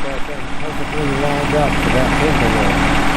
that thing perfectly lined up for that timberwolf.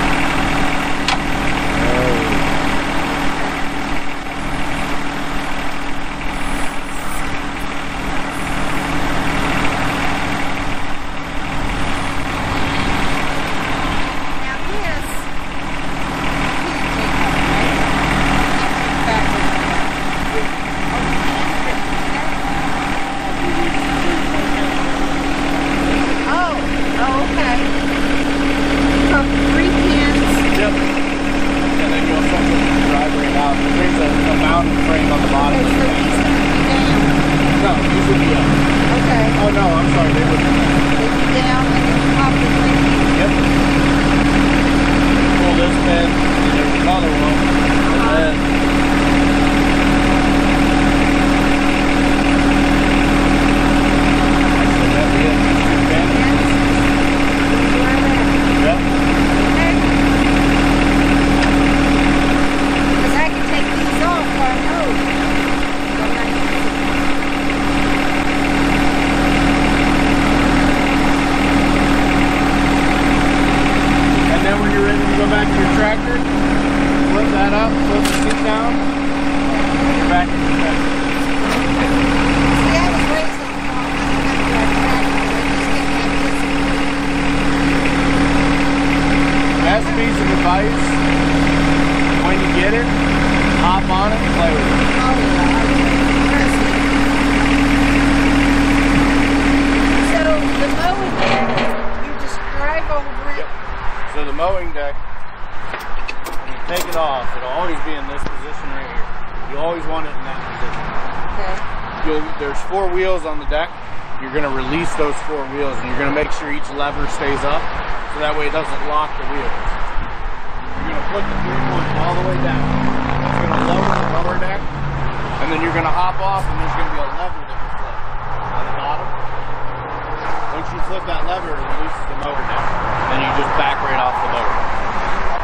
There's 4 wheels on the deck. You're going to release those 4 wheels and you're going to make sure each lever stays up so that way it doesn't lock the wheels. You're going to put the 3 points all the way down. It's going to lower the lower deck and then you're going to hop off and there's going to be a lever that you flip on the bottom. Once you flip that lever, it releases the motor deck. Then you just back right off the motor.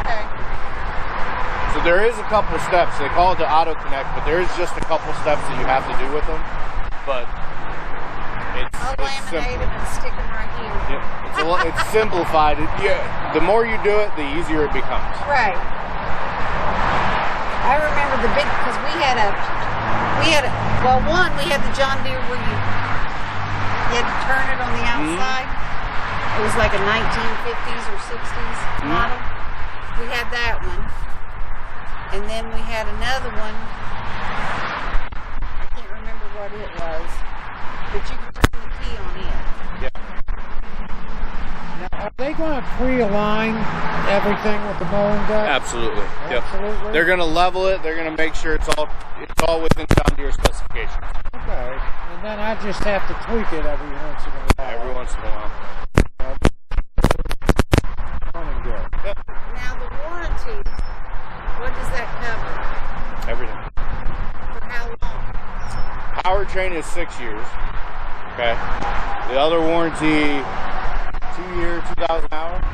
Okay. So there is a couple steps. They call it the auto connect, but there is just a couple steps that you have to do with them. But I'll laminate it and stick them right here. Yeah, it's simplified. The more you do it, the easier it becomes. Right. I remember the big, because we had the John Deere where you had to turn it on the outside. It was like a 1950s or 60s model. We had that one. And then we had another one. I can't remember what it was. But you can turn the key on it. Yeah. Now, are they going to pre-align everything with the mowing deck? Absolutely. Absolutely. Yep. They're going to level it. They're going to make sure it's all within John Deere specifications. Okay. And then I just have to tweak it every once in a while. Every once in a while. Fun and good. Yep. Now the warranty, what does that cover? Everything. For how long? Powertrain is 6 years. Okay. The other warranty, 2 year, 2,000 hours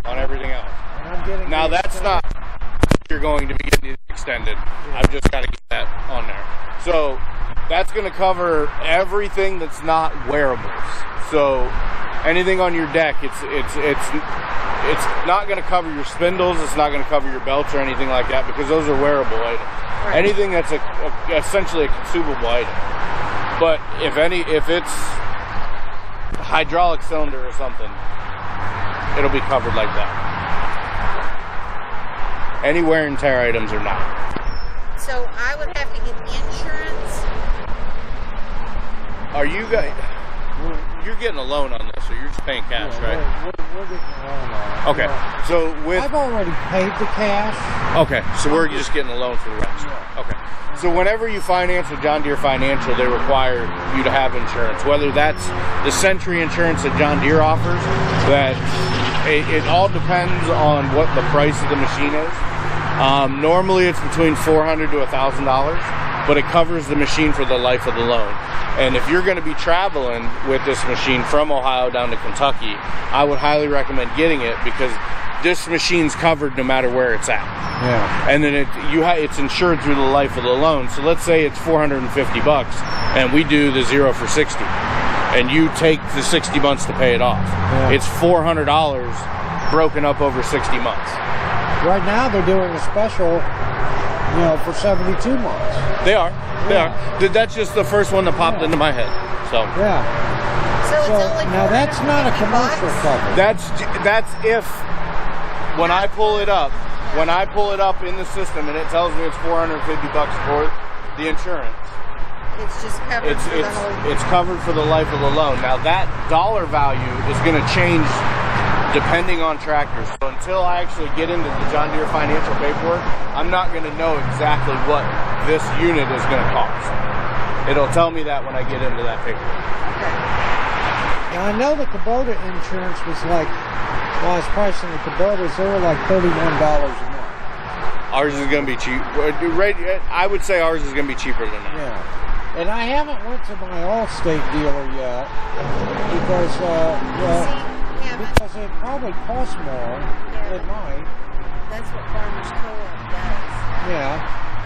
on everything else. Now that's not you're going to be getting extended. Yeah. I've just got to get that on there. So that's going to cover everything that's not wearables. So anything on your deck, it's not going to cover your spindles. It's not going to cover your belts or anything like that because those are wearable items. Right. Anything that's essentially a consumable item. But if it's a hydraulic cylinder or something, it'll be covered like that. Any wear and tear items are not. So I would have to get insurance. Are you guys? You're getting a loan on this, so you're just paying cash, right? We're getting a loan on it. Okay, Yeah. so I've already paid the cash. Okay, so we're just getting a loan for the rest. Yeah. Okay, so whenever you finance with John Deere Financial, they require you to have insurance. Whether that's the Century insurance that John Deere offers, that it all depends on what the price of the machine is. Normally it's between $400 to $1,000, but it covers the machine for the life of the loan. And if you're going to be traveling with this machine from Ohio down to Kentucky, I would highly recommend getting it because this machine's covered no matter where it's at. Yeah. And then it's insured through the life of the loan. So let's say it's $450 and we do the 0 for 60. and you take the 60 months to pay it off. Yeah. It's $400 broken up over 60 months. Right now they're doing a special, for 72 months. They are. That's just the first one that popped into my head. So yeah. So it's only now that's not a commercial cover. That's if when I pull it up in the system and it tells me it's $450 for the insurance. It's just covered for the whole. It's covered for the life of the loan. Now that dollar value is going to change depending on tractors. So until I actually get into the John Deere financial paperwork, I'm not going to know exactly what this unit is going to cost. It'll tell me that when I get into that paperwork. Now I know the Kubota insurance was like, well, I was pricing the Kubotas, they were like $31 a month. Ours is going to be cheap. I would say ours is going to be cheaper than that. Yeah. And I haven't went to my Allstate dealer yet because, because it probably costs more. Yeah. It might. That's what Farmers Co-op does. Yeah.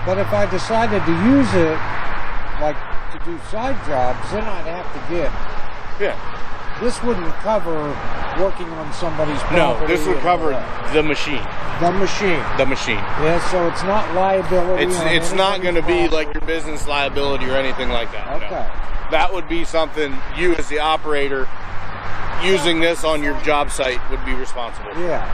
But if I decided to use it, like to do side jobs, then I'd have to get. Yeah. This wouldn't cover working on somebody's property. No, this would cover the machine. The machine. The machine. Yeah, so it's not liability. It's not going to be like your business liability or anything like that. Okay. No. That would be something you as the operator using this on your job site would be responsible for. Yeah.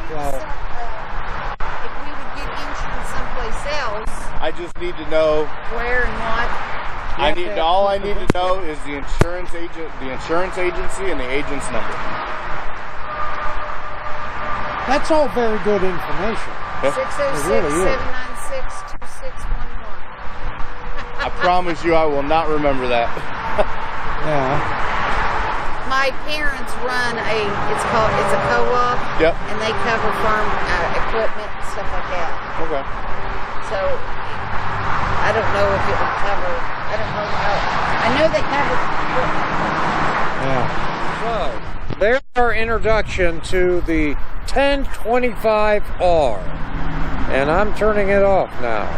So if we would get insurance someplace else, I just need to know where and what. All I need to know is the insurance agent, the insurance agency, and the agent's number. That's all very good information. 606-796-2611. I promise you I will not remember that. Yeah. My parents run it's a co-op. Yep. And they cover farm equipment and stuff like that. Okay. So I don't know if it would cover. I don't know how. I know they cover. Yeah. So there's our introduction to the 1025R, and I'm turning it off now.